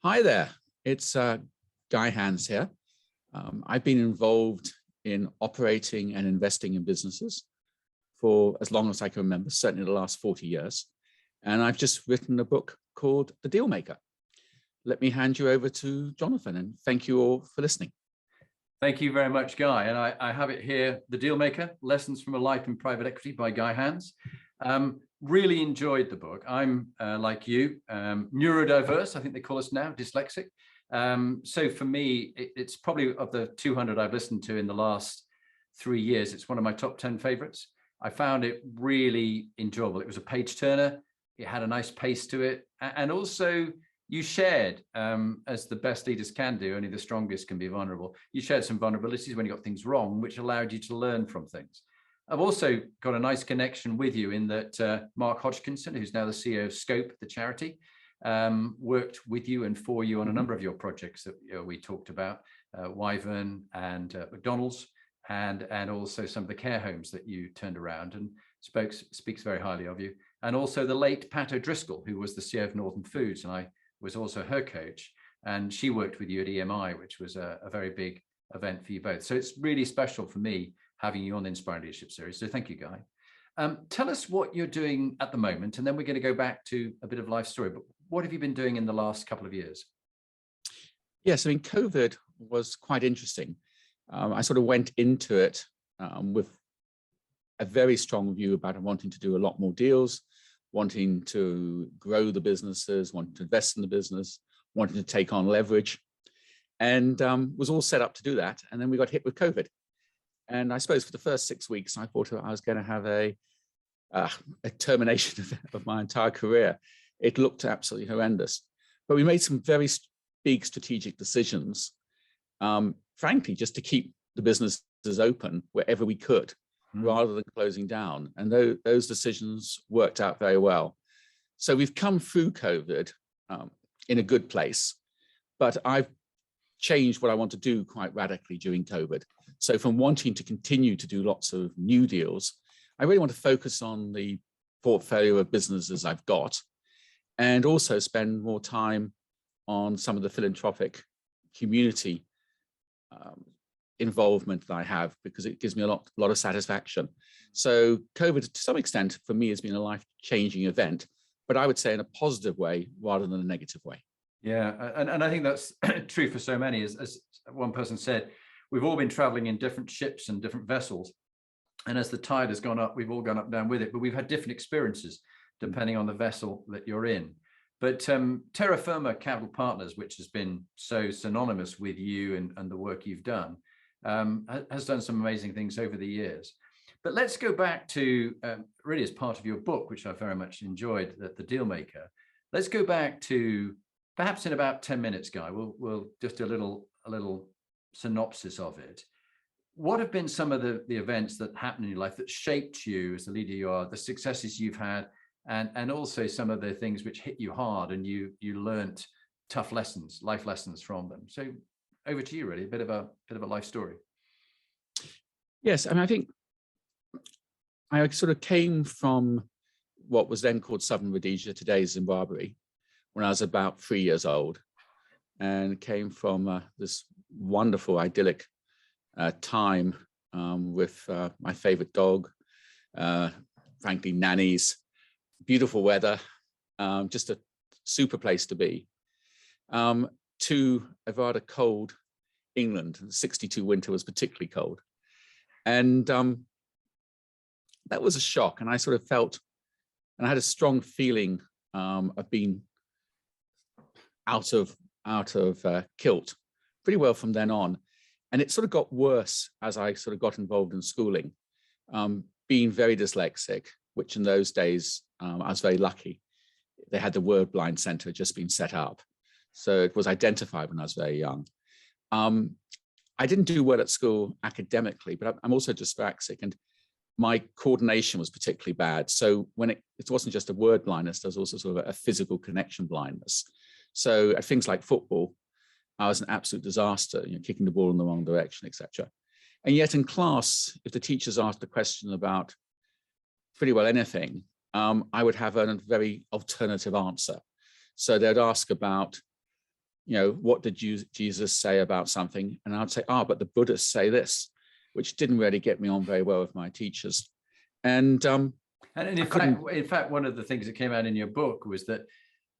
Hi there, it's Guy Hands here. I've been involved in operating and investing in businesses for as long as I can remember, certainly the last 40 years. And I've just written a book called The Dealmaker. Let me hand you over to Jonathan, and thank you all for listening. Thank you very much, Guy. And I have it here, The Dealmaker, Lessons from a Life in Private Equity by Guy Hands. Really enjoyed the book. I'm like you, neurodiverse, I think they call us now, dyslexic. So for me, it's probably of the 200 I've listened to in the last 3 years, it's one of my top 10 favorites. I found it really enjoyable. It was a page turner. It had a nice pace to it. And also you shared, as the best leaders can do, only the strongest can be vulnerable. You shared some vulnerabilities when you got things wrong, which allowed you to learn from things. I've also got a nice connection with you in that Mark Hodgkinson, who's now the CEO of Scope, the charity, worked with you and for you on a number of your projects that we talked about, Wyvern and McDonald's, and also some of the care homes that you turned around, and speaks very highly of you. And also the late Pat O'Driscoll, who was the CEO of Northern Foods, and I was also her coach, and she worked with you at EMI, which was a very big event for you both. So it's really special for me having you on the Inspiring Leadership series. So thank you, Guy. Tell us what you're doing at the moment, and then we're going to go back to a bit of life story. But what have you been doing in the last couple of years? Yes, I mean, COVID was quite interesting. I sort of went into it with a very strong view about wanting to do a lot more deals, wanting to grow the businesses, wanting to invest in the business, wanting to take on leverage, and was all set up to do that. And then we got hit with COVID. And I suppose for the first 6 weeks, I thought I was going to have a termination of my entire career. It looked absolutely horrendous. But we made some very big strategic decisions, frankly, just to keep the businesses open wherever we could, rather than closing down. And those decisions worked out very well. So we've come through COVID in a good place, but I've changed what I want to do quite radically during COVID. So from wanting to continue to do lots of new deals, I really want to focus on the portfolio of businesses I've got, and also spend more time on some of the philanthropic community involvement that I have, because it gives me a lot of satisfaction. So COVID, to some extent, for me, has been a life-changing event, but I would say in a positive way rather than a negative way. Yeah, and I think that's true for so many. As one person said, we've all been traveling in different ships and different vessels. And as the tide has gone up, we've all gone up down with it, but we've had different experiences depending on the vessel that you're in. But Terra Firma Capital Partners, which has been so synonymous with you and the work you've done, has done some amazing things over the years. But let's go back to, really as part of your book, which I very much enjoyed, The Dealmaker. Let's go back to, perhaps in about 10 minutes, Guy, we'll just do a little synopsis of it. What have been some of the events that happened in your life that shaped you as the leader you are, the successes you've had, and also some of the things which hit you hard and you learned tough lessons, life lessons from them? So over to you, really, a bit of a life story. Yes, I mean, I think I sort of came from what was then called Southern Rhodesia, today's Zimbabwe, when I was about 3 years old, and came from this wonderful, idyllic time with my favorite dog, frankly, nannies, beautiful weather, just a super place to be, to a rather cold England. The 62 winter was particularly cold. And that was a shock. And I sort of felt, and I had a strong feeling of being out of kilt pretty well from then on. And it sort of got worse as I sort of got involved in schooling, being very dyslexic, which in those days, I was very lucky. They had the Word Blind Center just been set up. So it was identified when I was very young. I didn't do well at school academically, but I'm also dyslexic, and my coordination was particularly bad. So when it wasn't just a word blindness, there was also sort of a physical connection blindness. So at things like football, I was an absolute disaster, kicking the ball in the wrong direction, etc. And yet in class, if the teachers asked a question about pretty well anything, I would have a very alternative answer. So they'd ask about what did Jesus say about something? And I'd say, but the Buddhists say this, which didn't really get me on very well with my teachers. And in fact, one of the things that came out in your book was that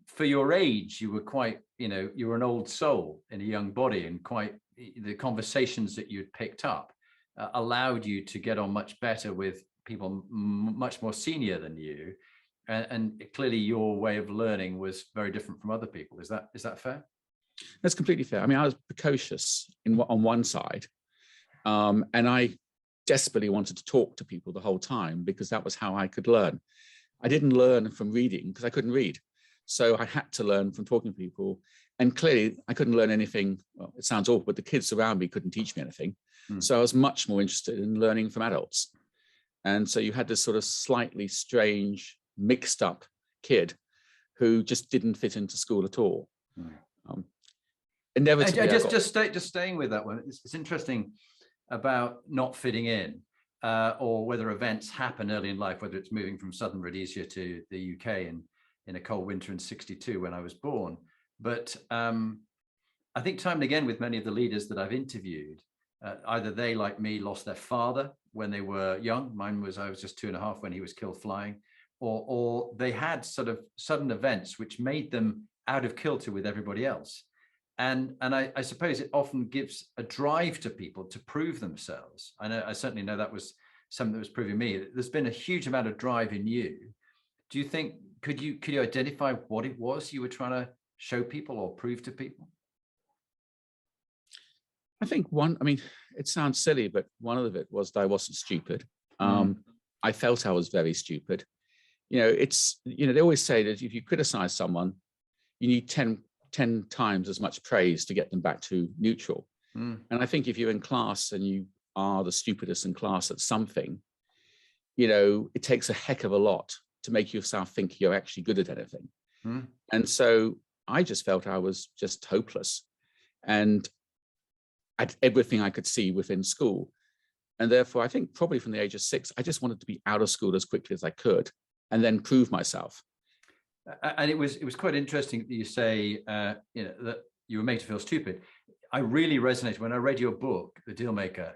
for your age, you were quite, you were an old soul in a young body, and the conversations that you'd picked up allowed you to get on much better with people much more senior than you. And clearly your way of learning was very different from other people. Is that fair? That's completely fair. I mean, I was precocious on one side, and I desperately wanted to talk to people the whole time because that was how I could learn. I didn't learn from reading because I couldn't read. So I had to learn from talking to people. And clearly I couldn't learn anything. Well, it sounds awful, but the kids around me couldn't teach me anything. So I was much more interested in learning from adults. And so you had this sort of slightly strange, mixed up kid who just didn't fit into school at all. Inevitably, just staying with that one. It's interesting about not fitting in, or whether events happen early in life, whether it's moving from southern Rhodesia to the UK in a cold winter in '62 when I was born. But I think time and again with many of the leaders that I've interviewed, either they, like me, lost their father when they were young. I was just 2.5 when he was killed flying, or they had sort of sudden events which made them out of kilter with everybody else. And I suppose it often gives a drive to people to prove themselves. I certainly know that was something that was proving me. There's been a huge amount of drive in you. Do you think, could you identify what it was you were trying to show people or prove to people? I think it sounds silly, but one of it was that I wasn't stupid. I felt I was very stupid. They always say that if you criticize someone, you need 10 times as much praise to get them back to neutral. And I think if you're in class and you are the stupidest in class at something, it takes a heck of a lot to make yourself think you're actually good at anything. And so I just felt I was just hopeless. And everything I could see within school. And therefore, I think probably from the age of 6, I just wanted to be out of school as quickly as I could and then prove myself. And it was quite interesting that you say, that you were made to feel stupid. I really resonated when I read your book, The Dealmaker.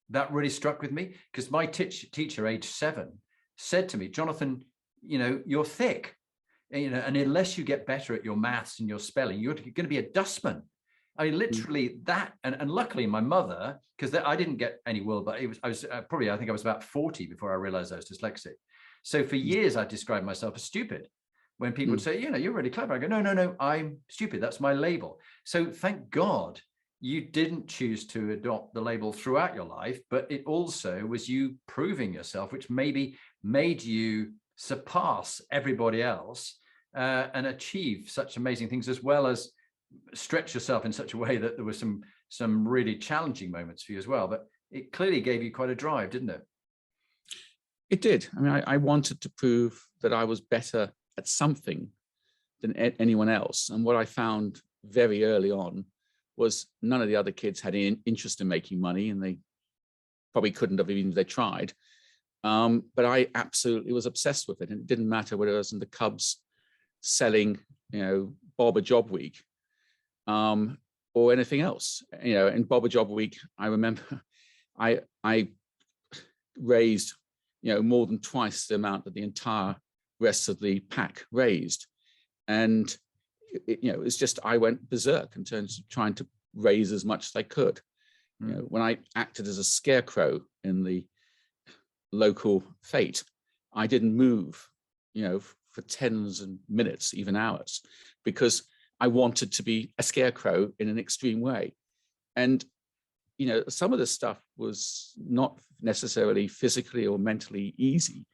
That really struck with me because my teacher, age 7, said to me, Jonathan, you're thick, and unless you get better at your maths and your spelling, you're going to be a dustman. I mean, literally that, and luckily my mother, because I didn't get any word, but I think I was about 40 before I realized I was dyslexic. So for years I described myself as stupid. When people would say, you're really clever, I go, no, I'm stupid. That's my label. So thank God you didn't choose to adopt the label throughout your life, but it also was you proving yourself, which maybe made you surpass everybody else and achieve such amazing things, as well as stretch yourself in such a way that there were some really challenging moments for you as well. But it clearly gave you quite a drive, didn't it? It did. I mean, I wanted to prove that I was better at something than anyone else. And what I found very early on was none of the other kids had any interest in making money, and they probably couldn't have even if they tried. But I absolutely was obsessed with it. And it didn't matter whether I was in the Cubs selling, Bob a Job Week, or anything else. In Bob a Job Week, I remember I raised, more than twice the amount that the entire rest of the pack raised. And, it's just, I went berserk in terms of trying to raise as much as I could. When I acted as a scarecrow in the local fete, I didn't move, for tens of minutes, even hours, because I wanted to be a scarecrow in an extreme way. And, some of the stuff was not necessarily physically or mentally easy,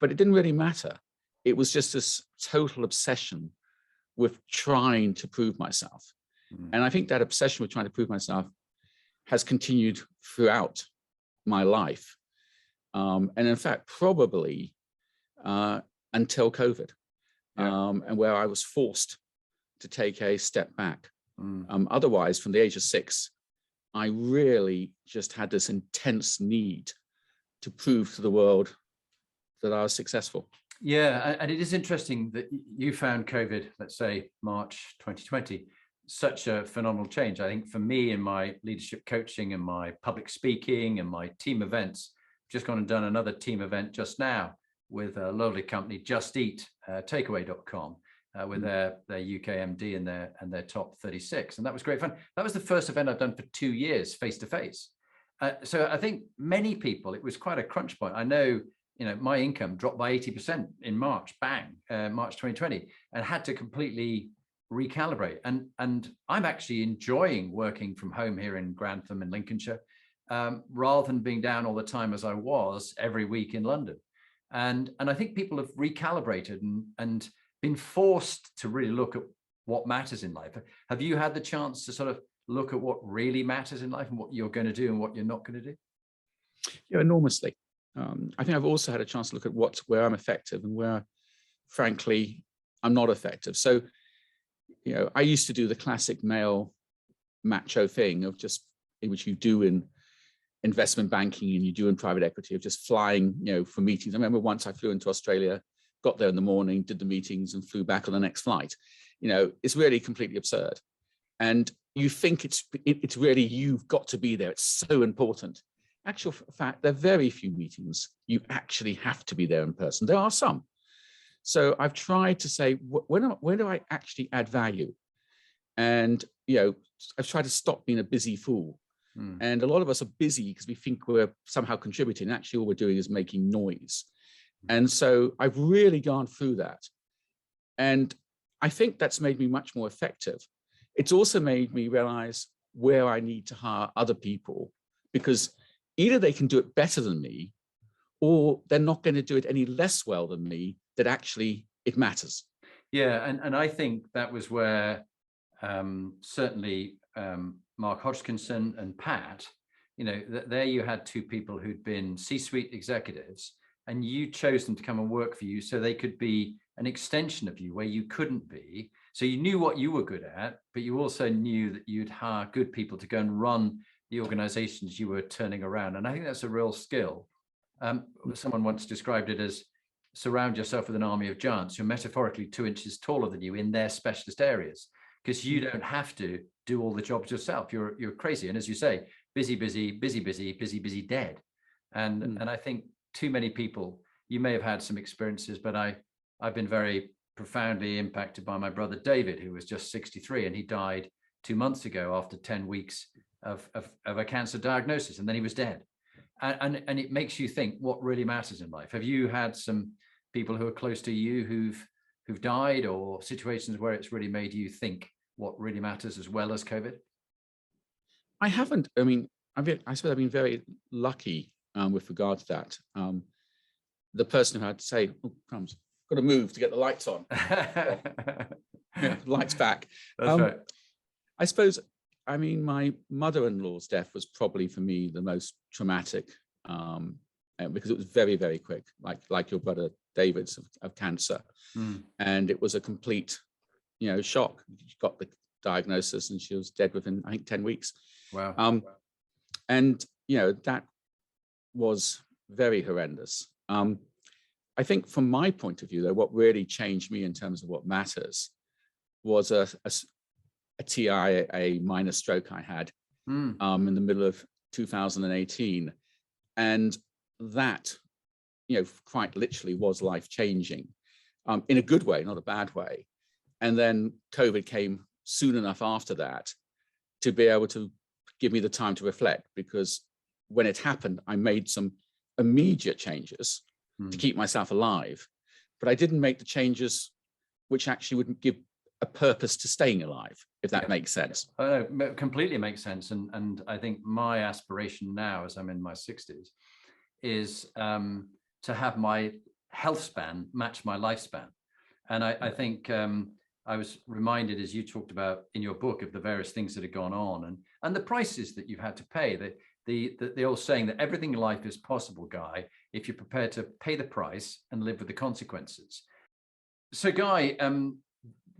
but it didn't really matter. It was just this total obsession with trying to prove myself. And I think that obsession with trying to prove myself has continued throughout my life. And in fact, probably until COVID, and where I was forced to take a step back. Otherwise, from the age of 6, I really just had this intense need to prove to the world that I was successful. Yeah, and it is interesting that you found COVID, let's say March 2020, such a phenomenal change. I think for me in my leadership coaching and my public speaking and my team events, just gone and done another team event just now with a lovely company, Just Eat, takeaway.com, with their UK MD and their top 36. And that was great fun. That was the first event I've done for 2 years, face to face. So I think many people, it was quite a crunch point. I know, my income dropped by 80% in March, bang, March 2020, and had to completely recalibrate. And I'm actually enjoying working from home here in Grantham in Lincolnshire, rather than being down all the time as I was every week in London. And I think people have recalibrated and been forced to really look at what matters in life. Have you had the chance to sort of look at what really matters in life and what you're going to do and what you're not going to do? Yeah, enormously. I think I've also had a chance to look at where I'm effective and where, frankly, I'm not effective. So, I used to do the classic male macho thing of just, which you do in investment banking and you do in private equity, of just flying, for meetings. I remember once I flew into Australia, got there in the morning, did the meetings and flew back on the next flight. It's really completely absurd. And you think it's really, you've got to be there. It's so important. Actual fact, there are very few meetings you actually have to be there in person. There are some. So I've tried to say, where do I actually add value? And, I've tried to stop being a busy fool. And a lot of us are busy because we think we're somehow contributing. Actually, all we're doing is making noise. And so I've really gone through that. And I think that's made me much more effective. It's also made me realize where I need to hire other people, because either they can do it better than me, or they're not going to do it any less well than me, that actually it matters. Yeah, and I think that was where certainly Mark Hodgkinson and Pat, there you had two people who'd been C-suite executives, and you chose them to come and work for you so they could be an extension of you where you couldn't be. So you knew what you were good at, but you also knew that you'd hire good people to go and run the organizations you were turning around. And I think that's a real skill. Someone once described it as, surround yourself with an army of giants who are metaphorically 2 inches taller than you in their specialist areas, because you don't have to do all the jobs yourself. You're crazy. And as you say, busy, dead. And I think too many people, you may have had some experiences, but I've been very profoundly impacted by my brother David, who was just 63, and he died 2 months ago after 10 weeks of a cancer diagnosis, and then he was dead. And it makes you think what really matters in life. Have you had some people who are close to you who've died, or situations where it's really made you think what really matters as well as COVID? I haven't. I mean, I suppose I've been very lucky with regard to that. The person who had to say, "Oh, crumbs, got to move to get the lights on." Yeah, lights back. That's right. I suppose, my mother-in-law's death was probably for me the most traumatic, because it was very, very quick, like your brother David's of cancer. And it was a complete, shock. She got the diagnosis and she was dead within, I think, 10 weeks. Wow. And, that was very horrendous. I think from my point of view, though, what really changed me in terms of what matters was a TIA, a minor stroke I had in the middle of 2018. And that, quite literally was life-changing, in a good way, not a bad way. And then COVID came soon enough after that to be able to give me the time to reflect, because when it happened, I made some immediate changes to keep myself alive, but I didn't make the changes which actually would give a purpose to staying alive, if that makes sense. Completely makes sense. And I think my aspiration now, as I'm in my 60s, is to have my health span match my lifespan. And I think I was reminded, as you talked about in your book, of the various things that have gone on and the prices that you've had to pay. The old saying that everything in life is possible, Guy, if you're prepared to pay the price and live with the consequences. So, Guy,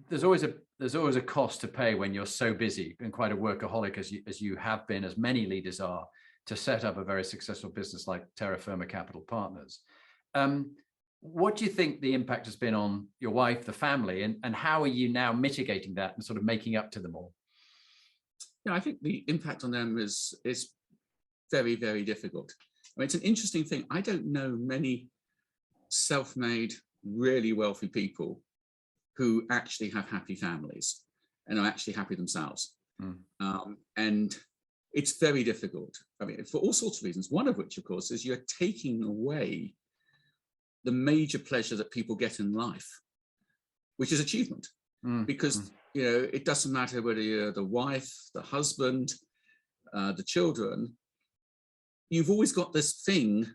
there's always a cost to pay when you're so busy and quite a workaholic as you have been, as many leaders are, to set up a very successful business like Terra Firma Capital Partners. What do you think the impact has been on your wife, the family, and how are you now mitigating that and sort of making up to them all? Yeah, I think the impact on them is very, very difficult. I mean, it's an interesting thing. I don't know many self-made, really wealthy people who actually have happy families and are actually happy themselves. And it's very difficult. I mean, for all sorts of reasons, one of which, of course, is you're taking away the major pleasure that people get in life, which is achievement. Because, you know, it doesn't matter whether you're the wife, the husband, the children, you've always got this thing,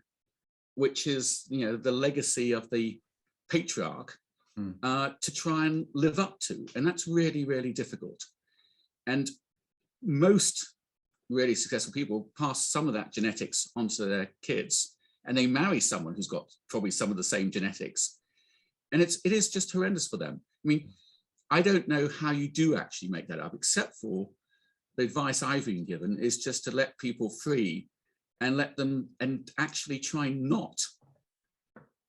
which is, you know, the legacy of the patriarch to try and live up to. And that's really, really difficult. And most really successful people pass some of that genetics onto their kids, and they marry someone who's got probably some of the same genetics. And it is just horrendous for them. I mean, I don't know how you do actually make that up, except for the advice I've been given is just to let people free and let them, and actually try not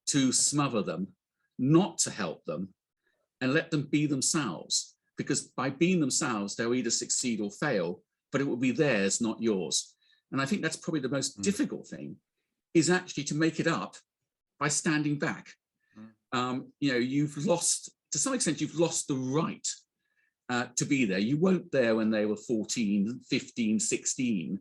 to smother them, not to help them, and let them be themselves. Because by being themselves, they'll either succeed or fail, but it will be theirs, not yours. And I think that's probably the most difficult thing, is actually to make it up by standing back. You know, you've lost, to some extent, you've lost the right to be there. You weren't there when they were 14, 15, 16.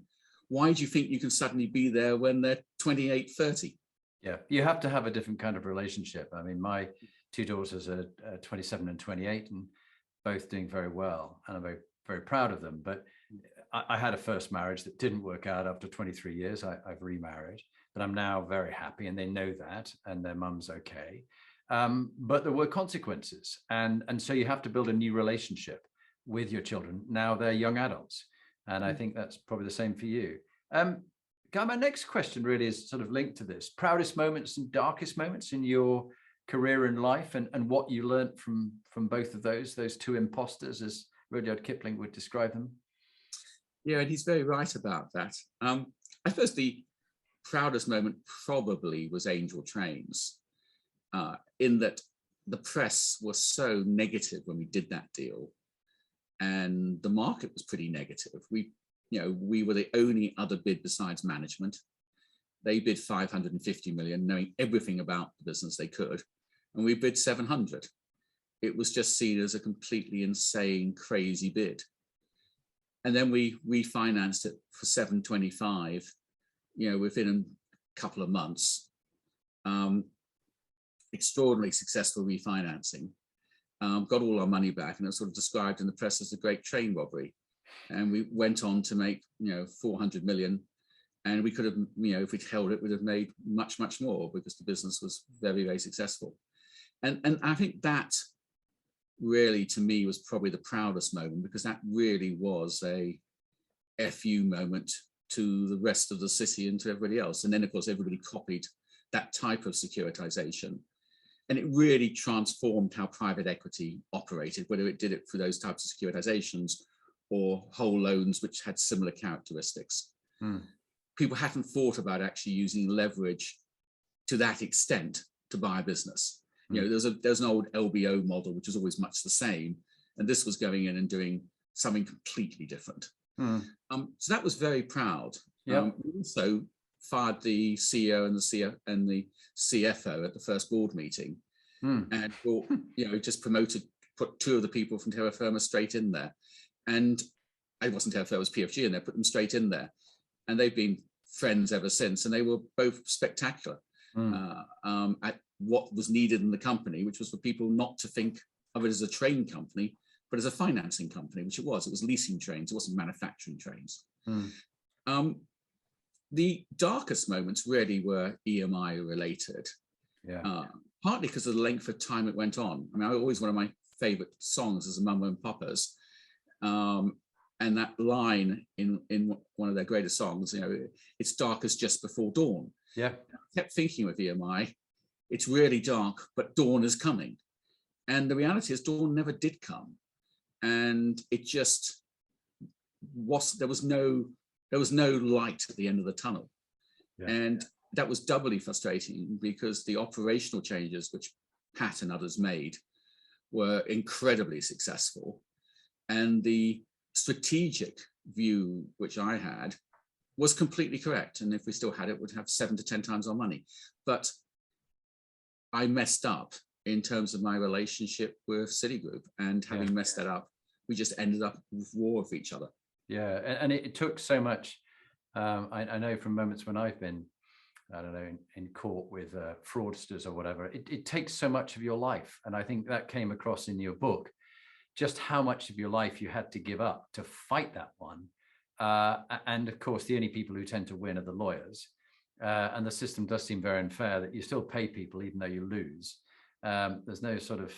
Why do you think you can suddenly be there when they're 28, 30? Yeah, you have to have a different kind of relationship. I mean, my two daughters are 27 and 28 and both doing very well. And I'm very, very proud of them. But I had a first marriage that didn't work out after 23 years. I've remarried, but I'm now very happy, and they know that, and their mum's okay. But there were consequences. And so you have to build a new relationship with your children. Now they're young adults. And I think that's probably the same for you. Guy, my next question really is sort of linked to this. Proudest moments and darkest moments in your career and life, and what you learned from both of those two imposters, as Rudyard Kipling would describe them. Yeah, and he's very right about that. I suppose the proudest moment probably was Angel Trains, in that the press was so negative when we did that deal, and the market was pretty negative. We were the only other bid besides management. They bid 550 million, knowing everything about the business they could, and we bid 700. It was just seen as a completely insane, crazy bid. And then we refinanced it for 725, you know, within a couple of months. Extraordinarily successful refinancing. Got all our money back, and it was sort of described in the press as a great train robbery. And we went on to make, you know, 400 million. And we could have, you know, if we'd held it, we'd have made much, much more, because the business was very, very successful. And I think that really, to me, was probably the proudest moment, because that really was a FU moment to the rest of the city and to everybody else. And then, of course, everybody copied that type of securitization. And it really transformed how private equity operated, whether it did it through those types of securitizations or whole loans, which had similar characteristics. People hadn't thought about actually using leverage to that extent to buy a business. You know, there's an old LBO model, which is always much the same. And this was going in and doing something completely different. So that was very proud. We also fired the CEO and the CFO at the first board meeting, and brought, you know, just put two of the people from Terra Firma straight in there. And it wasn't Terra Firma, it was PFG in there, put them straight in there. And they've been friends ever since. And they were both spectacular at what was needed in the company, which was for people not to think of it as a train company, but as a financing company, which it was. It was leasing trains, it wasn't manufacturing trains. The darkest moments really were EMI related, partly because of the length of time it went on. I mean, always one of my favorite songs is Mama and Papa's. And that line in one of their greatest songs, you know, it's darkest just before dawn. I kept thinking with EMI, it's really dark, but dawn is coming. And the reality is dawn never did come. And it just was, there was no light at the end of the tunnel. And that was doubly frustrating because the operational changes which Pat and others made were incredibly successful. And the strategic view which I had was completely correct. And if we still had it, we'd have 7 to 10 times our money. But I messed up in terms of my relationship with Citigroup, and having messed that up, we just ended up with war with each other. Yeah, and it took so much. I know from moments when I've been, I don't know, in court with fraudsters or whatever, it takes so much of your life. And I think that came across in your book, just how much of your life you had to give up to fight that one. And of course, the only people who tend to win are the lawyers. And the system does seem very unfair that you still pay people even though you lose. There's no sort of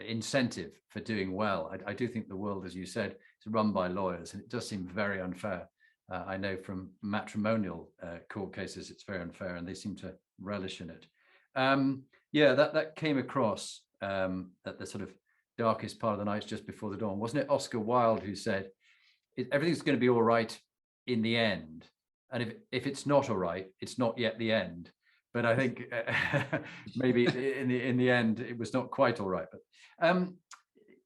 incentive for doing well. I do think the world, as you said, is run by lawyers, and it does seem very unfair. I know from matrimonial court cases, it's very unfair, and they seem to relish in it. Yeah, that came across at the sort of darkest part of the night just before the dawn. Wasn't it Oscar Wilde who said, everything's going to be all right in the end. And if it's not all right, it's not yet the end. But I think maybe in the end, it was not quite all right. But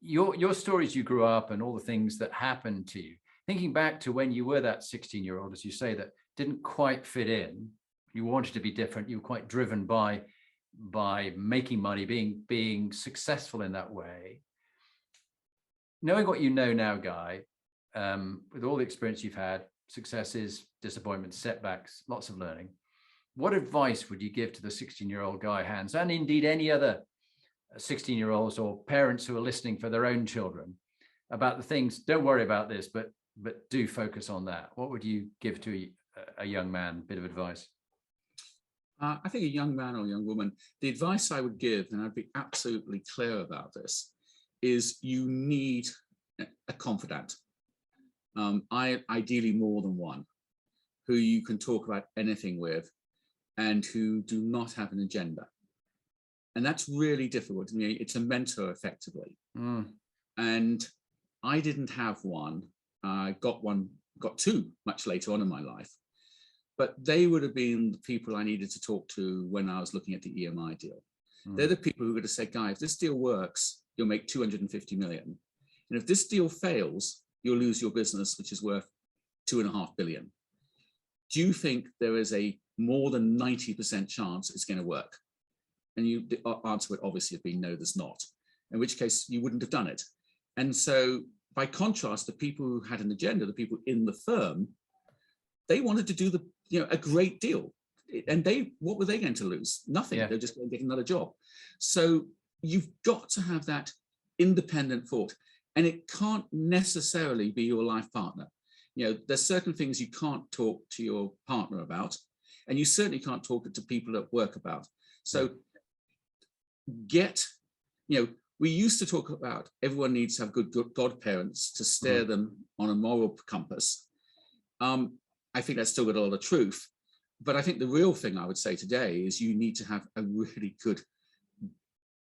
your stories, you grew up and all the things that happened to you, thinking back to when you were that 16-year-old, as you say, that didn't quite fit in, you wanted to be different, you were quite driven by making money, being successful in that way. Knowing what you know now, Guy, with all the experience you've had, successes, disappointments, setbacks, lots of learning, what advice would you give to the 16-year-old Guy Hands, and indeed any other 16-year-olds or parents who are listening for their own children, about the things, don't worry about this, but do focus on that? What would you give to a young man, bit of advice? I think a young man or young woman, the advice I would give, and I'd be absolutely clear about this, is you need a confidant. Ideally more than one, who you can talk about anything with and who do not have an agenda. And that's really difficult. I mean, it's a mentor effectively. And I didn't have one. I got two much later on in my life, but they would have been the people I needed to talk to when I was looking at the EMI deal. They're the people who would have said, Guy, if this deal works, you'll make 250 million. And if this deal fails, you'll lose your business, which is worth 2.5 billion. Do you think there is a more than 90% chance it's going to work? And the answer would obviously have been no, there's not, in which case you wouldn't have done it. And so by contrast, the people who had an agenda, the people in the firm, they wanted to do a great deal. And what were they going to lose? Nothing. They're just going to get another job. So you've got to have that independent thought. And it can't necessarily be your life partner. There's certain things you can't talk to your partner about, and you certainly can't talk to people at work about. So we used to talk about everyone needs to have good godparents to steer them on a moral compass. I think that's still got a lot of truth. But I think the real thing I would say today is you need to have a really good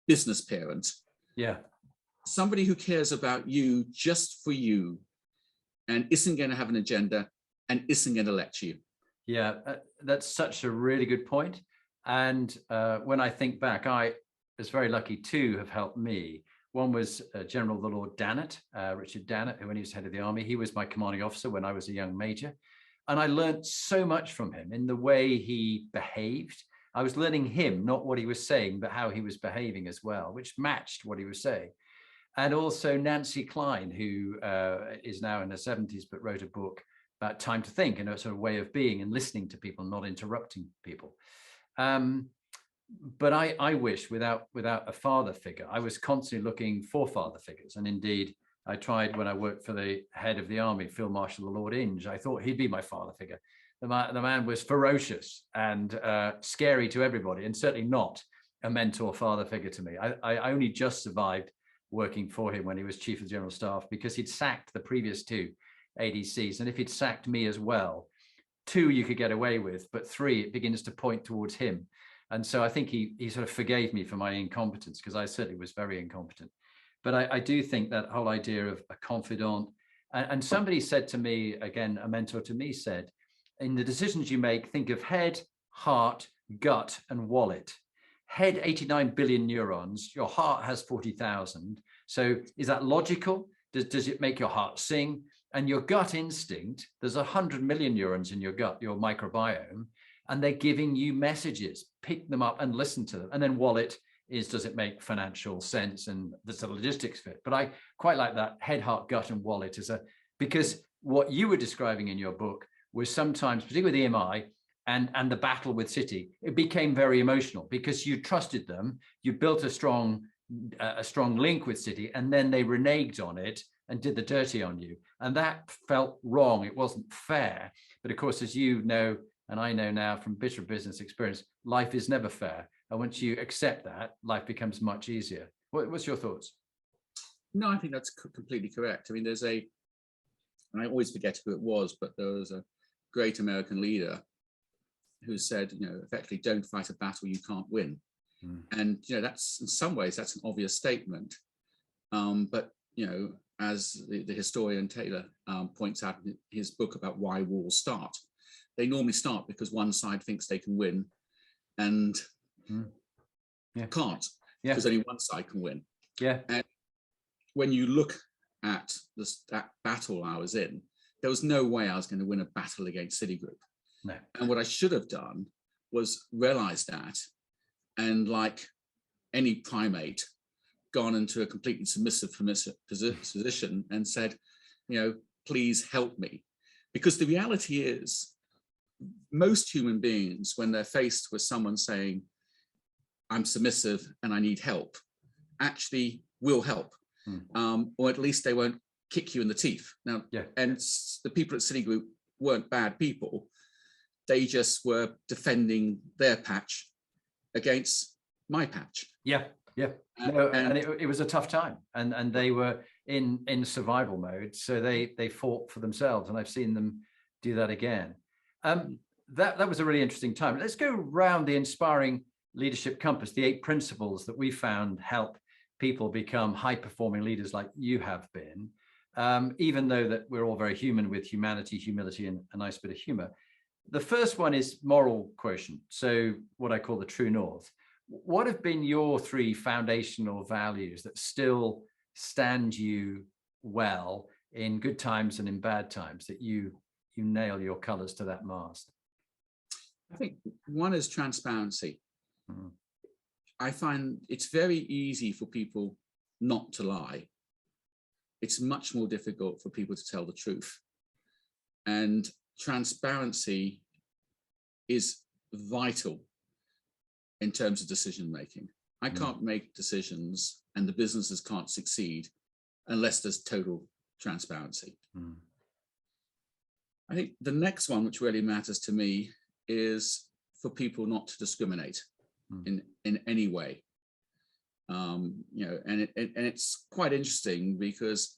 business parent. Yeah. Somebody who cares about you just for you and isn't going to have an agenda and isn't going to lecture you. Yeah, that's such a really good point. And when I think back, I was very lucky to have helped me. One was General the Lord Dannett, Richard Dannett, who when he was head of the army, he was my commanding officer when I was a young major. And I learned so much from him in the way he behaved. I was learning him, not what he was saying, but how he was behaving as well, which matched what he was saying. And also Nancy Klein, who is now in her 70s, but wrote a book about time to think and a sort of way of being and listening to people, not interrupting people. But I wish without a father figure, I was constantly looking for father figures. And indeed, I tried when I worked for the head of the army, Field Marshal Lord Inge. I thought he'd be my father figure. The man was ferocious and scary to everybody, and certainly not a mentor father figure to me. I only just survived working for him when he was Chief of General Staff because he'd sacked the previous two ADCs. And if he'd sacked me as well, 2 you could get away with, but 3, it begins to point towards him. And so I think he sort of forgave me for my incompetence, because I certainly was very incompetent. But I do think that whole idea of a confidant, and somebody said to me, again, a mentor to me said, in the decisions you make, think of head, heart, gut, and wallet. Head 89 billion neurons, your heart has 40,000. So is that logical? Does it make your heart sing? And your gut instinct, there's 100 million neurons in your gut, your microbiome, and they're giving you messages. Pick them up and listen to them. And then wallet is, does it make financial sense? And there's a logistics fit. But I quite like that head, heart, gut, and wallet because what you were describing in your book was sometimes, particularly with EMI and the battle with Citi, it became very emotional because you trusted them, you built a strong link with Citi, and then they reneged on it and did the dirty on you. And that felt wrong. It wasn't fair. But of course, as you know, and I know now from bitter business experience, life is never fair. And once you accept that, life becomes much easier. What's your thoughts? No, I think that's completely correct. I mean, and I always forget who it was, but there was a great American leader who said, effectively, don't fight a battle you can't win. And, that's, in some ways, that's an obvious statement. But, as the historian Taylor points out in his book about why wars start, they normally start because one side thinks they can win and can't, because only one side can win. And when you look at that battle I was in, there was no way I was going to win a battle against Citigroup. No. And what I should have done was realize that, and like any primate, gone into a completely submissive position and said, please help me. Because the reality is, most human beings, when they're faced with someone saying, I'm submissive and I need help, actually will help. Or at least they won't kick you in the teeth. Now, and the people at Citigroup weren't bad people. They just were defending their patch against my patch. And it was a tough time, and they were in survival mode, so they fought for themselves, and I've seen them do that again. That was a really interesting time. Let's go around the inspiring leadership compass, the 8 principles that we found help people become high-performing leaders like you have been, even though that we're all very human with humanity, humility, and a nice bit of humor. The first one is moral quotient, so what I call the true north. What have been your 3 foundational values that still stand you well in good times and in bad times, that you nail your colors to that mast? I think one is transparency. I find it's very easy for people not to lie. It's much more difficult for people to tell the truth. And transparency is vital in terms of decision making. I can't make decisions and the businesses can't succeed unless there's total transparency. I think the next one, which really matters to me, is for people not to discriminate in any way. And it's quite interesting because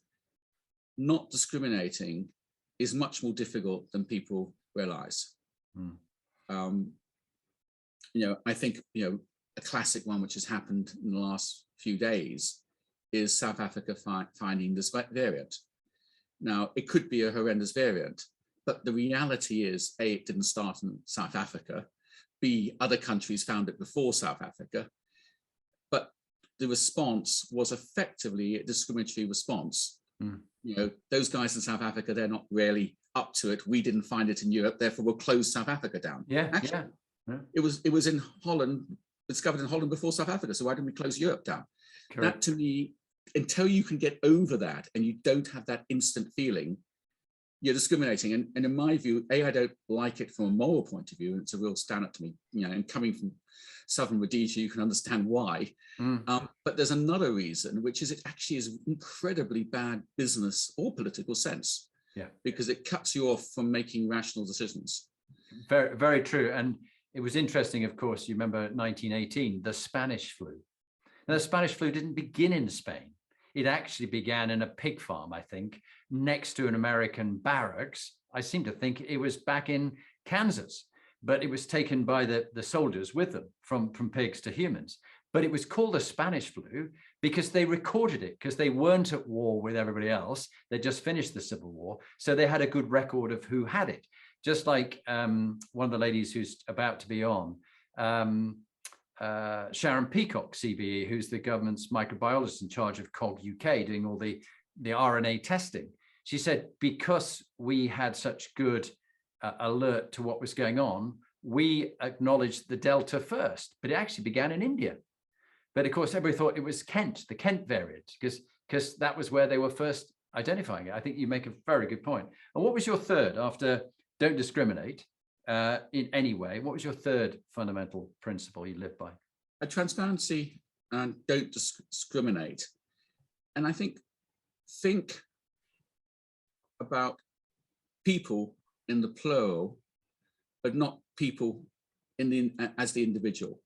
not discriminating is much more difficult than people realize. I think, a classic one which has happened in the last few days is South Africa finding this variant. Now, it could be a horrendous variant, but the reality is, A, it didn't start in South Africa. B, other countries found it before South Africa. But the response was effectively a discriminatory response. Those guys in South Africa, they're not really up to it. We didn't find it in Europe, therefore we'll close South Africa down. It was in Holland, discovered in Holland before South Africa, so why didn't we close Europe down? Correct. That, to me, until you can get over that and you don't have that instant feeling, you're discriminating. And in my view, A, I don't like it from a moral point of view, and it's a real stand-up to me, and coming from Southern Rhodesia, you can understand why. But there's another reason, which is it actually is incredibly bad business or political sense, because it cuts you off from making rational decisions. Very, very true. And it was interesting, of course, you remember 1918, the Spanish flu. Now, the Spanish flu didn't begin in Spain. It actually began in a pig farm, I think, next to an American barracks. I seem to think it was back in Kansas, but it was taken by the soldiers with them from pigs to humans. But it was called a Spanish flu because they recorded it, because they weren't at war with everybody else. They just finished the Civil War. So they had a good record of who had it. just like one of the ladies who's about to be on, Sharon Peacock, CBE, who's the government's microbiologist in charge of COG UK, doing all the RNA testing. She said, because we had such good alert to what was going on, we acknowledged the Delta first, but it actually began in India. But of course, everybody thought it was Kent, the Kent variant, because that was where they were first identifying it. I think you make a very good point. And what was your third after don't discriminate in any way? What was your third fundamental principle you live by? Transparency and don't discriminate. And I think about people in the plural, but not people as the individual.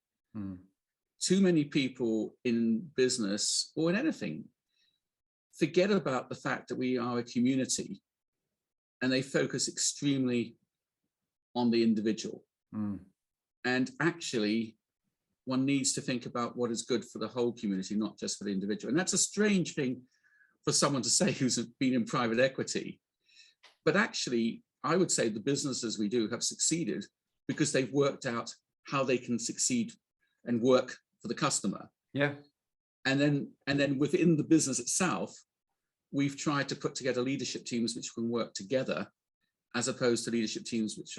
Too many people in business or in anything forget about the fact that we are a community, and they focus extremely on the individual. And actually, one needs to think about what is good for the whole community, not just for the individual. And that's a strange thing for someone to say who's been in private equity. But actually, I would say the businesses we do have succeeded because they've worked out how they can succeed and work for the customer. Yeah. And then within the business itself, we've tried to put together leadership teams which can work together, as opposed to leadership teams which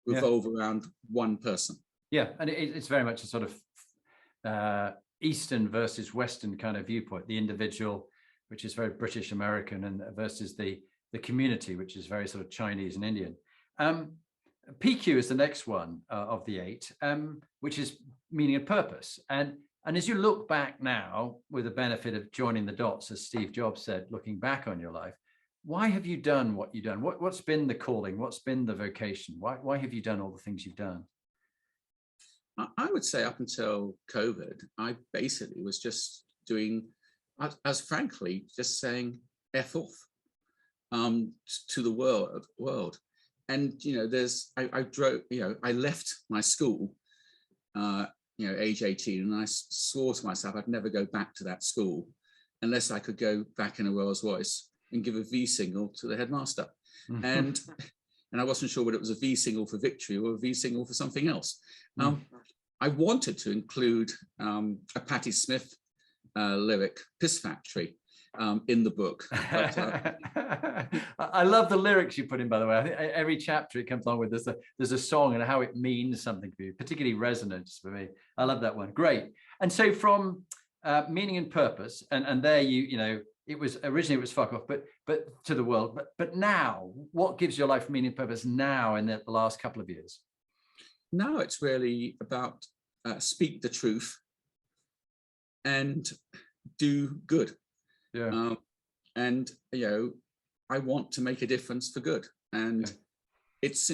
revolve around one person. Yeah, and it's very much a sort of Eastern versus Western kind of viewpoint. The individual, which is very British American, and versus the community, which is very sort of Chinese and Indian. PQ is the next one of the 8, which is meaning and purpose. And as you look back now, with the benefit of joining the dots, as Steve Jobs said, looking back on your life, why have you done what you've done? What's been the calling? What's been the vocation? Why have you done all the things you've done? I would say up until COVID, I basically was just doing, as frankly, just saying F off to the world. And, I drove, I left my school, age 18, and I swore to myself I'd never go back to that school unless I could go back in a Rolls Royce and give a V signal to the headmaster. And I wasn't sure whether it was a V signal for victory or a V signal for something else. I wanted to include a Patti Smith lyric, Piss Factory, in the book. But, I love the lyrics you put in, by the way. I think every chapter it comes along with, there's a song and how it means something for you, particularly resonance for me. I love that one. Great. And so from meaning and purpose, and there it was originally, it was fuck off, but to the world. But now, what gives your life meaning and purpose now in the last couple of years? Now it's really about speak the truth and do good. Yeah. And I want to make a difference for good. And it's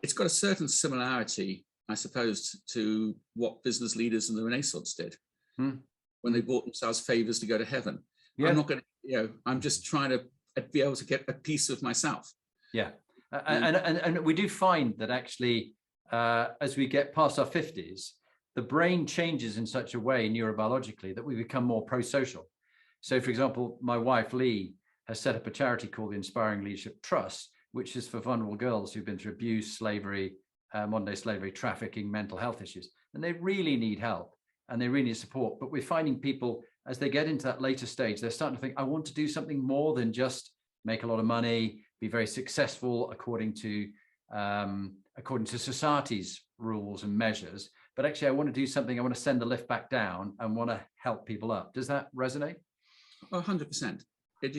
it's got a certain similarity, I suppose, to what business leaders in the Renaissance did when they bought themselves favors to go to heaven. Yeah. I'm not going to, I'm just trying to be able to get a piece of myself. Yeah. And we do find that actually, as we get past our 50s, the brain changes in such a way neurobiologically that we become more pro-social. So, for example, my wife, Lee, has set up a charity called the Inspiring Leadership Trust, which is for vulnerable girls who've been through abuse, slavery, modern-day slavery, trafficking, mental health issues. And they really need help and they really need support. But we're finding people, as they get into that later stage, they're starting to think, I want to do something more than just make a lot of money, be very successful according to society's rules and measures. But actually, I want to do something. I want to send the lift back down and want to help people up. Does that resonate? 100%. I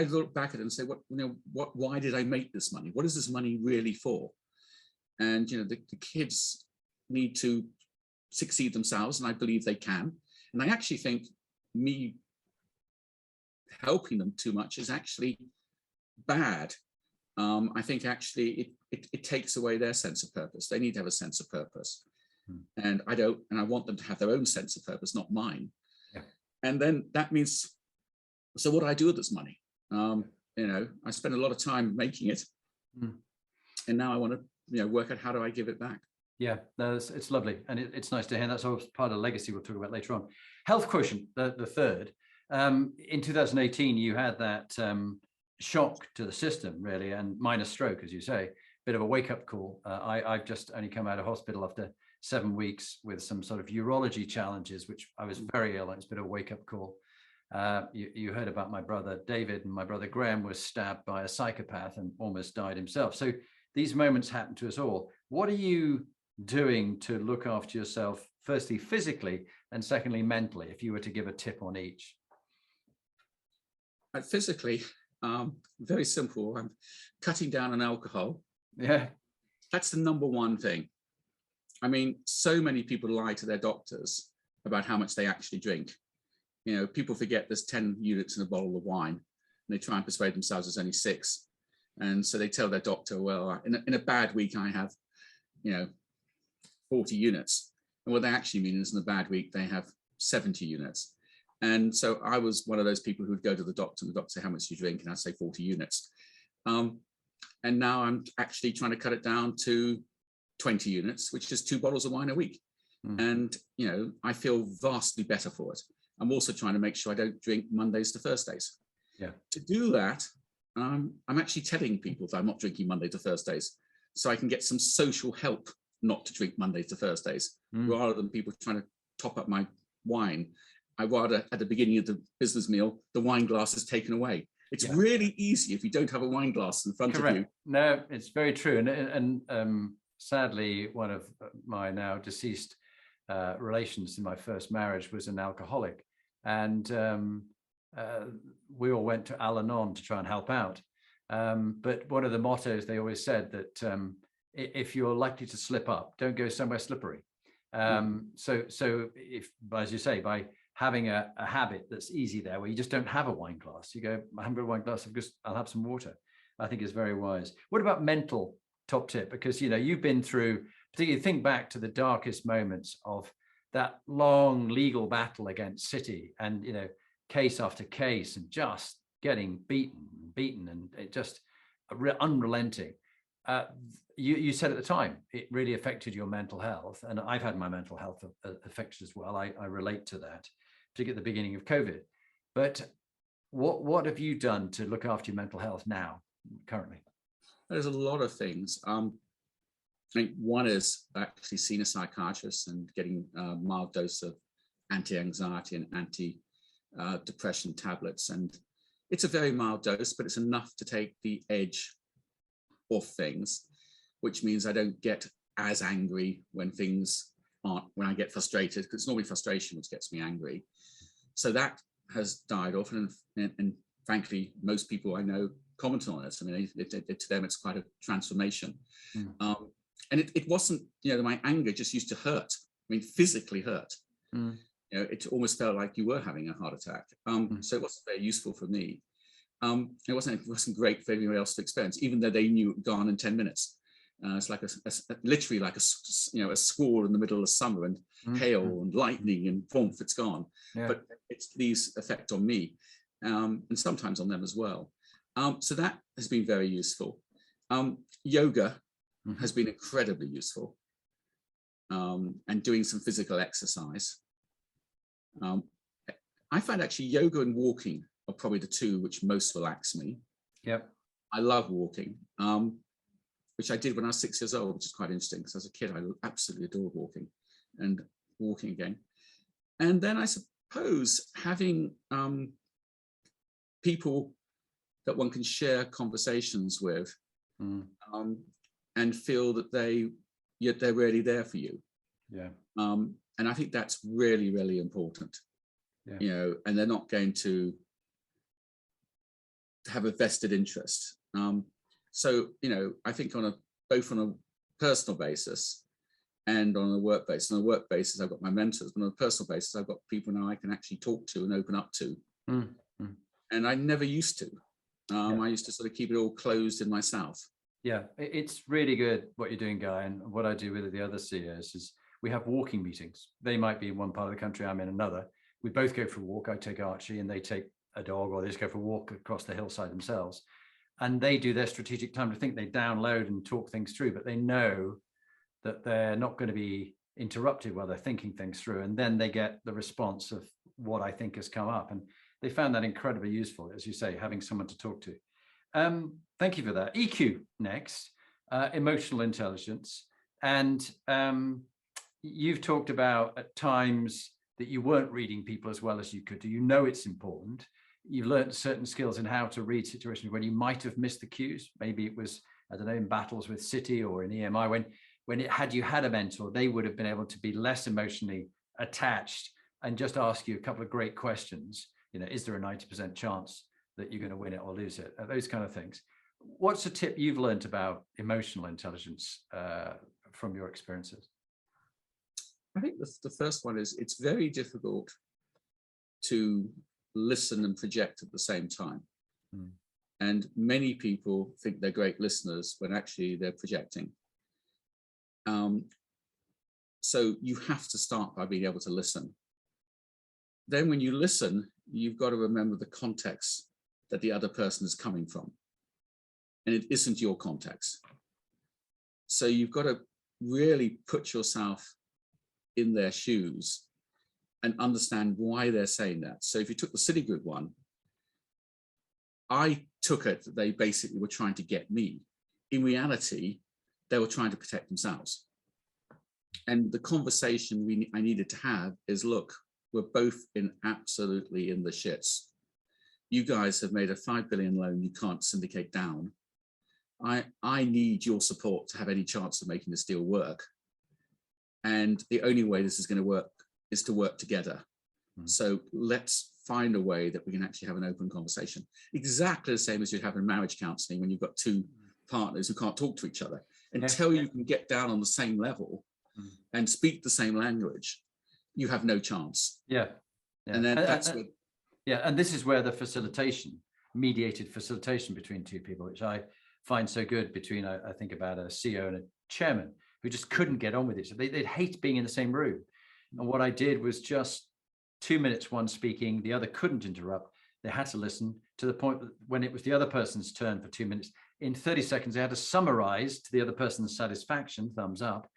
look back at it and say, why did I make this money? What is this money really for? And the kids need to succeed themselves, and I believe they can. And I actually think me helping them too much is actually bad. I think actually it takes away their sense of purpose. They need to have a sense of purpose. And I want them to have their own sense of purpose, not mine. Yeah. And then that means, so what do I do with this money? I spend a lot of time making it. And now I want to, work out how do I give it back? Yeah, it's lovely. And it's nice to hear. That's all part of the legacy we'll talk about later on. Health quotient, the third. In 2018, you had that shock to the system, really, and minor stroke, as you say, bit of a wake-up call. I've just only come out of hospital after 7 weeks with some sort of urology challenges, which I was very ill, and it's been a wake-up call. You heard about my brother David, and my brother Graham was stabbed by a psychopath and almost died himself. So these moments happen to us all. What are you doing to look after yourself, firstly physically, and secondly mentally, if you were to give a tip on each? Physically, very simple. I'm cutting down on alcohol. Yeah. That's the number one thing. I mean, so many people lie to their doctors about how much they actually drink. You know, people forget there's 10 units in a bottle of wine, and they try and persuade themselves there's only 6. And so they tell their doctor, well, in a bad week, I have, 40 units. And what they actually mean is in a bad week, they have 70 units. And so I was one of those people who would go to the doctor, and the doctor say, how much do you drink? And I'd say 40 units. And now I'm actually trying to cut it down to 20 units, which is 2 bottles of wine a week. And, I feel vastly better for it. I'm also trying to make sure I don't drink Mondays to Thursdays. Yeah. To do that, I'm actually telling people that I'm not drinking Monday to Thursdays, so I can get some social help not to drink Mondays to Thursdays, rather than people trying to top up my wine. I rather, at the beginning of the business meal, the wine glass is taken away. It's really easy if you don't have a wine glass in front of you. No, it's very true. And sadly, one of my now deceased relations in my first marriage was an alcoholic. And we all went to Al-Anon to try and help out. But one of the mottos they always said that if you're likely to slip up, don't go somewhere slippery. So if, as you say, by having a habit that's easy there, where you just don't have a wine glass, you go, I haven't got a wine glass, I'll have some water, I think is very wise. What about mental top tip? Because, you've been through, particularly think back to the darkest moments of that long legal battle against City, and, case after case, and just getting beaten, and it just unrelenting. You said at the time it really affected your mental health, and I've had my mental health affected as well. I relate to that, particularly at the beginning of COVID. But what have you done to look after your mental health now, currently? There's a lot of things. I think one is actually seeing a psychiatrist and getting a mild dose of anti-anxiety and anti-depression tablets. And it's a very mild dose, but it's enough to take the edge off things, which means I don't get as angry when things aren't, when I get frustrated, because it's normally frustration which gets me angry. So that has died off, and frankly, most people I know comment on it. I mean, to them, it's quite a transformation. And it wasn't, my anger just used to hurt. I mean, physically hurt. It almost felt like you were having a heart attack. So it wasn't very useful for me. It wasn't great for anyone else to experience, even though they knew it would go on in 10 minutes. It's like literally like a squall in the middle of summer, and hail and lightning and warmth, it's gone. Yeah. But it's these effect on me, and sometimes on them as well. So that has been very useful. Yoga has been incredibly useful, and doing some physical exercise. I find actually yoga and walking are probably the two which most relax me. Yep. I love walking, which I did when I was 6 years old, which is quite interesting, because as a kid, I absolutely adored walking again. And then I suppose having people that one can share conversations with, and feel that they're really there for you. Yeah. And I think that's really, really important. Yeah. And they're not going to have a vested interest. So, I think both on a personal basis and on a work basis. On a work basis, I've got my mentors, but on a personal basis, I've got people now I can actually talk to and open up to. And I never used to. I used to sort of keep it all closed in myself. Yeah, it's really good what you're doing, Guy. And what I do with the other CEOs is we have walking meetings. They might be in one part of the country, I'm in another. We both go for a walk. I take Archie and they take a dog, or they just go for a walk across the hillside themselves. And they do their strategic time to think. They download and talk things through, but they know that they're not going to be interrupted while they're thinking things through. And then they get the response of what I think has come up. And they found that incredibly useful, as you say, having someone to talk to. Thank you for that. EQ next, emotional intelligence. And you've talked about at times that you weren't reading people as well as you could do. You know it's important. You've learned certain skills in how to read situations when you might have missed the cues. Maybe it was, I don't know, in battles with City or in EMI, when it had you had a mentor, they would have been able to be less emotionally attached and just ask you a couple of great questions. You know, is there a 90% chance that you're going to win it or lose it? Those kind of things. What's a tip you've learned about emotional intelligence from your experiences? I think the first one is it's very difficult to listen and project at the same time. And many people think they're great listeners when actually they're projecting. So you have to start by being able to listen. Then when you listen, you've got to remember the context that the other person is coming from. And it isn't your context. So you've got to really put yourself in their shoes and understand why they're saying that. So if you took the Citigroup one, I took it that they basically were trying to get me. In reality, they were trying to protect themselves. And the conversation I needed to have is, look, we're both absolutely in the shits. You guys have made a 5 billion loan you can't syndicate down. I need your support to have any chance of making this deal work. And the only way this is going to work is to work together. So let's find a way that we can actually have an open conversation. Exactly the same as you'd have in marriage counseling when you've got two partners who can't talk to each other. Until you can get down on the same level and speak the same language, you have no chance. And then that's what... and this is where the facilitation, mediated facilitation between two people, which I find so good between, I think about a CEO and a chairman who just couldn't get on with it. So they'd hate being in the same room. And what I did was just 2 minutes, one speaking, the other couldn't interrupt. They had to listen to the point that when it was the other person's turn for 2 minutes, in 30 seconds, they had to summarize to the other person's satisfaction, thumbs up,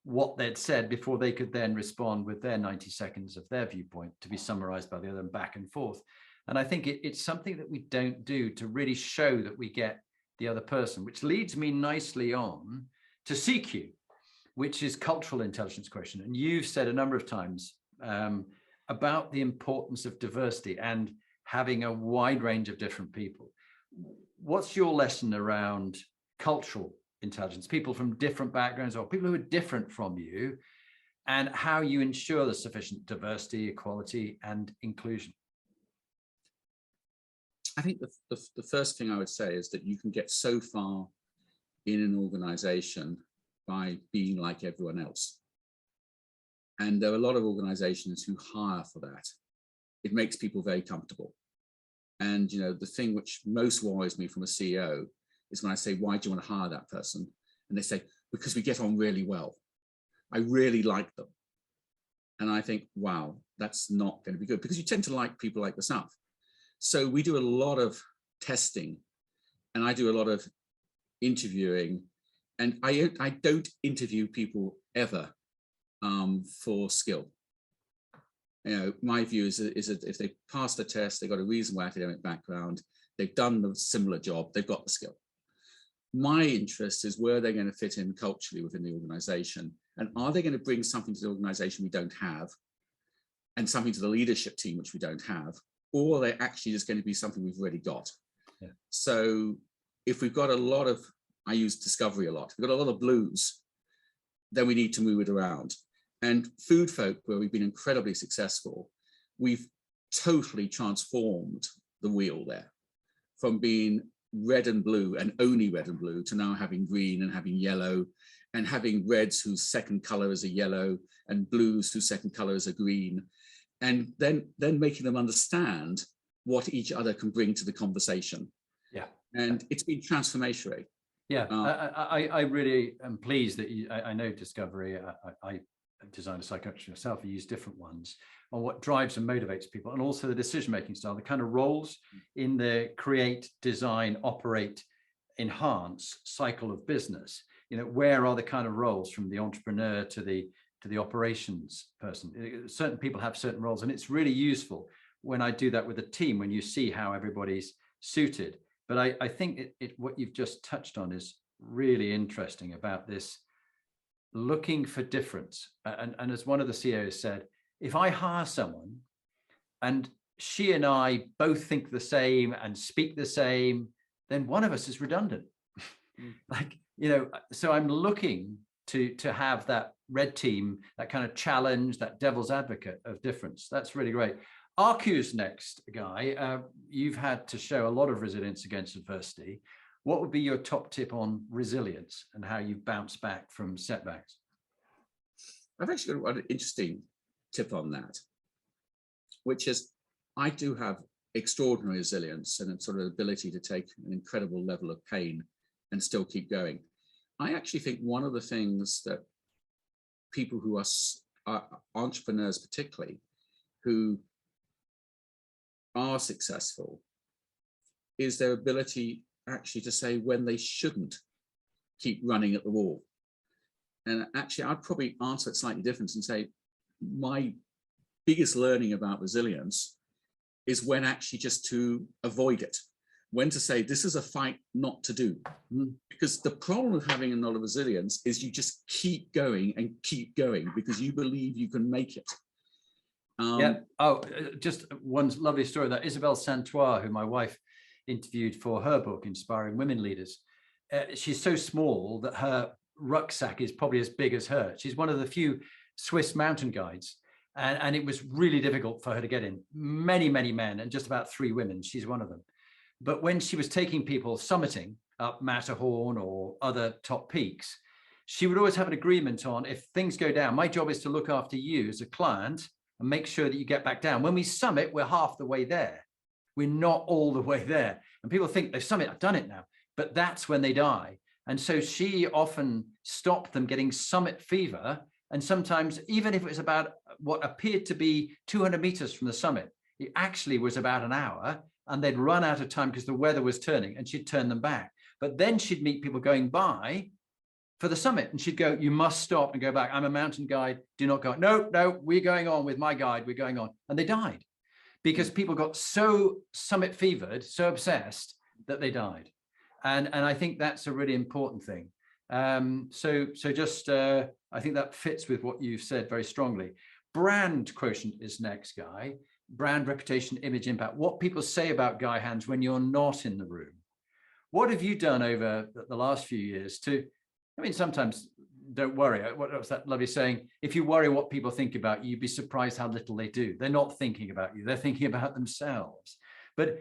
what they'd said before they could then respond with their 90 seconds of their viewpoint to be summarized by the other and back and forth. And I think it's something that we don't do to really show that we get the other person, which leads me nicely on to CQ, which is cultural intelligence question. And you've said a number of times about the importance of diversity and having a wide range of different people. What's your lesson around cultural intelligence, people from different backgrounds or people who are different from you, and how you ensure the sufficient diversity, equality, and inclusion? I think the first thing I would say is that you can get so far in an organization by being like everyone else. And there are a lot of organizations who hire for that. It makes people very comfortable. And, you know, the thing which most worries me from a CEO is when I say, why do you want to hire that person? And they say, because we get on really well. I really like them. And I think, wow, that's not going to be good, because you tend to like people like yourself. So we do a lot of testing, and I do a lot of interviewing, and I don't interview people ever for skill. You know, my view is that if they pass the test, they've got a reasonable academic background, they've done the similar job, they've got the skill. My interest is where they're going to fit in culturally within the organization, and are they going to bring something to the organization we don't have, and something to the leadership team which we don't have, or are they actually just going to be something we've already got? Yeah. So if we've got a lot of, I use discovery a lot, we've got a lot of blues, then we need to move it around. And Food Folk, where we've been incredibly successful, we've totally transformed the wheel there, from being red and blue and only red and blue to now having green and having yellow, and having reds whose second color is a yellow and blues whose second color is a green, and then making them understand what each other can bring to the conversation. Yeah. And it's been transformational. Yeah, I really am pleased that I know Discovery. I designed a psychiatrist myself. I use different ones on what drives and motivates people, and also the decision-making style, the kind of roles in the create, design, operate, enhance cycle of business. You know, where are the kind of roles from the entrepreneur to the operations person? Certain people have certain roles, and it's really useful when I do that with a team, when you see how everybody's suited. But I think what you've just touched on is really interesting about this looking for difference. And as one of the CEOs said, if I hire someone and she and I both think the same and speak the same, then one of us is redundant. Like, you know, so I'm looking to have that red team, that kind of challenge, that devil's advocate of difference. That's really great. RQ's next, Guy. You've had to show a lot of resilience against adversity. What would be your top tip on resilience and how you bounce back from setbacks? I've actually got an interesting tip on that, which is I do have extraordinary resilience and a sort of ability to take an incredible level of pain and still keep going. I actually think one of the things that people who are entrepreneurs particularly, who are successful, is their ability actually to say when they shouldn't keep running at the wall. And actually, I'd probably answer it slightly different and say, my biggest learning about resilience is when actually just to avoid it, when to say, this is a fight not to do. Because the problem with having a lot of resilience is you just keep going and keep going because you believe you can make it. Yeah. Oh, just one lovely story that Isabelle Santois, who my wife interviewed for her book, Inspiring Women Leaders. She's so small that her rucksack is probably as big as her. She's one of the few Swiss mountain guides. And it was really difficult for her to get in. Many, many men and just about 3 women. She's one of them. But when she was taking people summiting up Matterhorn or other top peaks, she would always have an agreement on, if things go down, my job is to look after you as a client and make sure that you get back down. When we summit, we're half the way there. We're not all the way there. And people think they've summit, I've done it now. But that's when they die. And so she often stopped them getting summit fever. And sometimes, even if it was about what appeared to be 200 meters from the summit, it actually was about an hour, and they'd run out of time because the weather was turning, and she'd turn them back. But then she'd meet people going by for the summit, and she'd go, you must stop and go back. I'm a mountain guide. Do not go. No, no, we're going on with my guide. We're going on. And they died because people got so summit fevered, so obsessed that they died. And I think that's a really important thing. So just, I think that fits with what you've said very strongly. Brand quotient is next, Guy. Brand, reputation, image, impact. What people say about Guy Hands when you're not in the room. What have you done over the last few years to, I mean, sometimes don't worry. What was that lovely saying? If you worry what people think about you, you'd be surprised how little they do. They're not thinking about you. They're thinking about themselves. But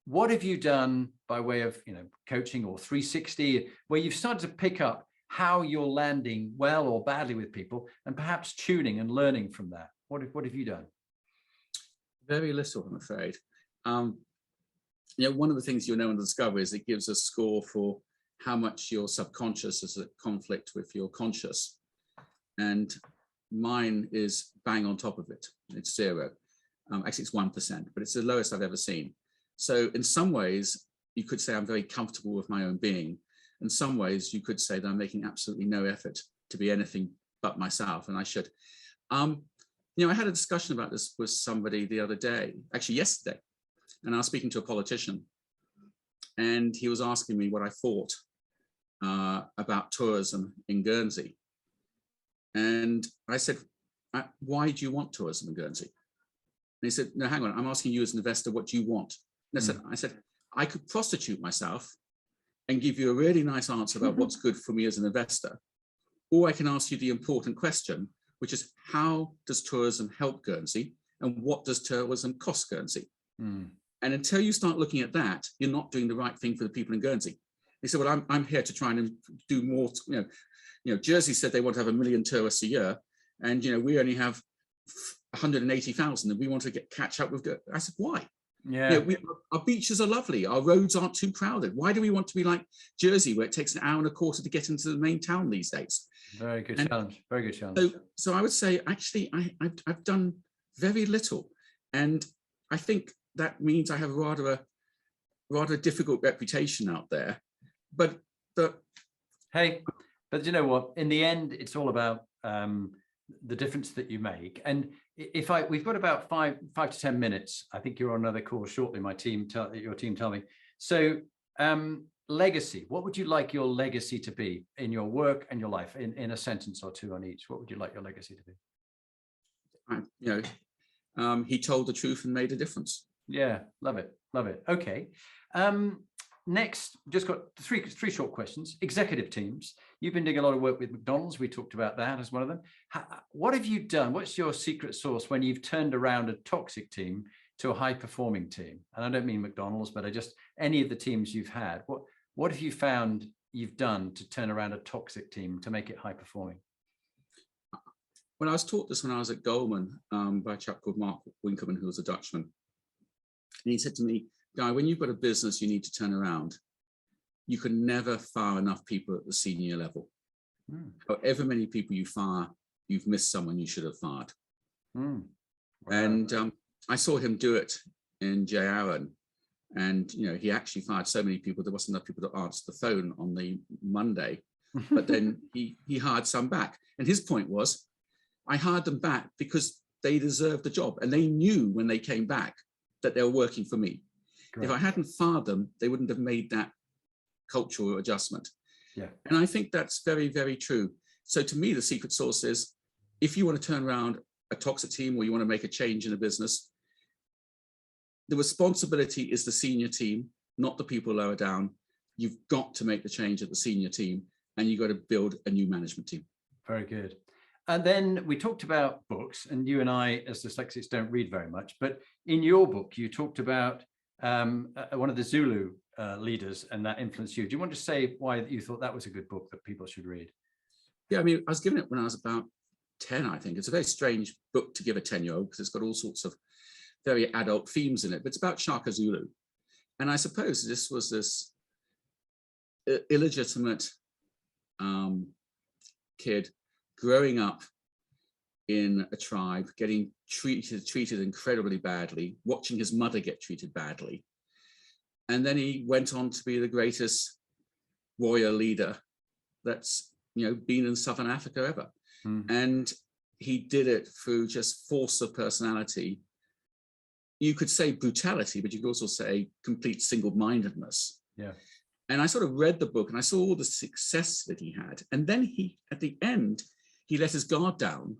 what have you done by way of, you know, coaching or 360, where you've started to pick up how you're landing well or badly with people, and perhaps tuning and learning from that? What have you done? Very little, I'm afraid. You know, one of the things you'll know in Discovery is it gives a score for how much your subconscious is at conflict with your conscious. And mine is bang on top of it. It's 0. Actually, it's 1%, but it's the lowest I've ever seen. So in some ways, you could say I'm very comfortable with my own being. In some ways, you could say that I'm making absolutely no effort to be anything but myself, and I should. You know, I had a discussion about this with somebody the other day, actually yesterday, and I was speaking to a politician, and he was asking me what I thought about tourism in Guernsey. And I said, why do you want tourism in Guernsey? And he said, no, hang on, I'm asking you as an investor, what do you want? And I said, I could prostitute myself and give you a really nice answer about what's good for me as an investor. Or I can ask you the important question, which is, how does tourism help Guernsey? And what does tourism cost Guernsey? And until you start looking at that, you're not doing the right thing for the people in Guernsey. He said, well, I'm here to try and do more. You know, Jersey said they want to have 1 million tourists a year. And, you know, we only have 180,000 and we want to catch up with. I said, why? Yeah. You know, our beaches are lovely. Our roads aren't too crowded. Why do we want to be like Jersey, where it takes 1.25 hours to get into the main town these days? Very good challenge. Very good challenge. So I would say, actually, I've done very little. And I think that means I have a rather difficult reputation out there. But hey, but you know what? In the end, it's all about the difference that you make. And we've got about 5 to 10 minutes. I think you're on another call shortly. Your team tell me. So Legacy. What would you like your legacy to be in your work and your life? In a sentence or two on each, what would you like your legacy to be? He told the truth and made a difference. Yeah, love it, love it. Okay. Next, just got three short questions. Executive teams. You've been doing a lot of work with McDonald's. We talked about that as one of them. What have you done? What's your secret sauce when you've turned around a toxic team to a high-performing team? And I don't mean McDonald's, but any of the teams you've had. What have you found you've done to turn around a toxic team to make it high-performing? When I was taught this when I was at Goldman by a chap called Mark Winkelman, who was a Dutchman, and he said to me, Guy, when you've got a business you need to turn around, you can never fire enough people at the senior level. However many people you fire, you've missed someone you should have fired. Wow. And I saw him do it in J. Aaron. And he actually fired so many people, there wasn't enough people to answer the phone on the Monday. But then he hired some back. And his point was, I hired them back because they deserved the job. And they knew when they came back that they were working for me. Correct. If I hadn't fired them, they wouldn't have made that cultural adjustment. Yeah. And I think that's very, very true. So to me, the secret sauce is, if you want to turn around a toxic team or you want to make a change in a business, the responsibility is the senior team, not the people lower down. You've got to make the change at the senior team, and you've got to build a new management team. Very good. And then we talked about books, and you and I, as dyslexics, don't read very much. But in your book, you talked about one of the Zulu leaders, and that influenced you. Do you want to say why you thought that was a good book that people should read? Yeah, I mean, I was given it when I was about 10, I think. It's a very strange book to give a 10-year-old because it's got all sorts of very adult themes in it, but it's about Shaka Zulu. And I suppose this was this illegitimate kid growing up in a tribe, getting treated incredibly badly, watching his mother get treated badly. And then he went on to be the greatest warrior leader that's been in Southern Africa ever. And he did it through just force of personality. You could say brutality, but you could also say complete single-mindedness. Yeah. And I sort of read the book and I saw all the success that he had. And then at the end, he let his guard down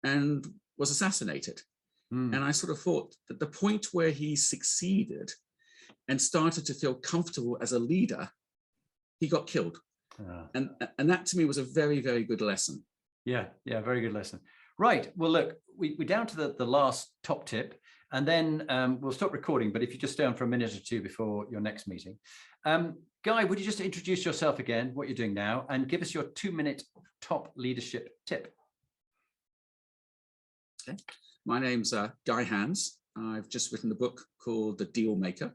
and was assassinated. And I sort of thought that the point where he succeeded and started to feel comfortable as a leader, he got killed. And that to me was a very, very good lesson. Yeah, very good lesson. Right. Well, look, we're down to the last top tip, and then we'll stop recording. But if you just stay on for a minute or two before your next meeting. Guy, would you just introduce yourself again, what you're doing now, and give us your 2-minute top leadership tip? Okay. My name's Guy Hans. I've just written a book called The Dealmaker.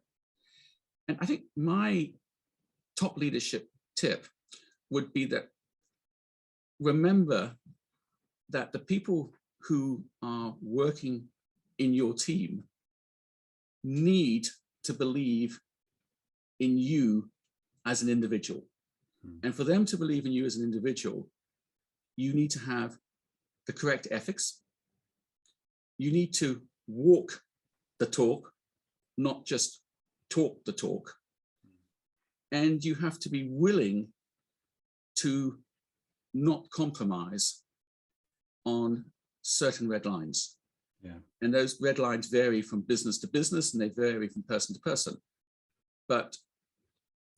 And I think my top leadership tip would be that remember that the people who are working in your team need to believe in you as an individual. And for them to believe in you as an individual, you need to have the correct ethics. You need to walk the talk, not just talk the talk. And you have to be willing to not compromise on certain red lines. Yeah. And those red lines vary from business to business, and they vary from person to person. But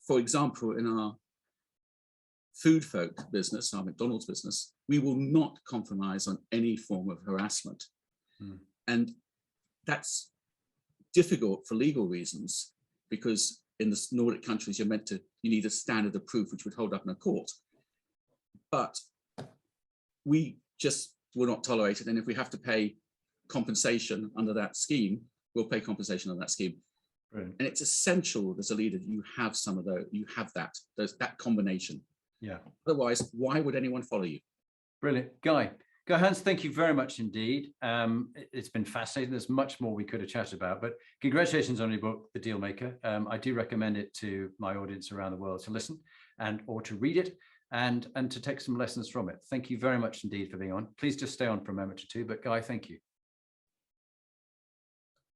for example, in our food folk business, our McDonald's business, we will not compromise on any form of harassment. And that's difficult for legal reasons, because in the Nordic countries, you need a standard of proof which would hold up in a court. But we just will not tolerate it. And if we have to pay compensation under that scheme, we'll pay compensation on that scheme. Brilliant. And it's essential as a leader that you have some of those, you have that combination. Yeah. Otherwise, why would anyone follow you? Brilliant. Guy Hans, thank you very much indeed. It's been fascinating. There's much more we could have chatted about, but congratulations on your book, The Dealmaker. I do recommend it to my audience around the world to listen or to read it and to take some lessons from it. Thank you very much indeed for being on. Please just stay on for a moment or two, but Guy, thank you.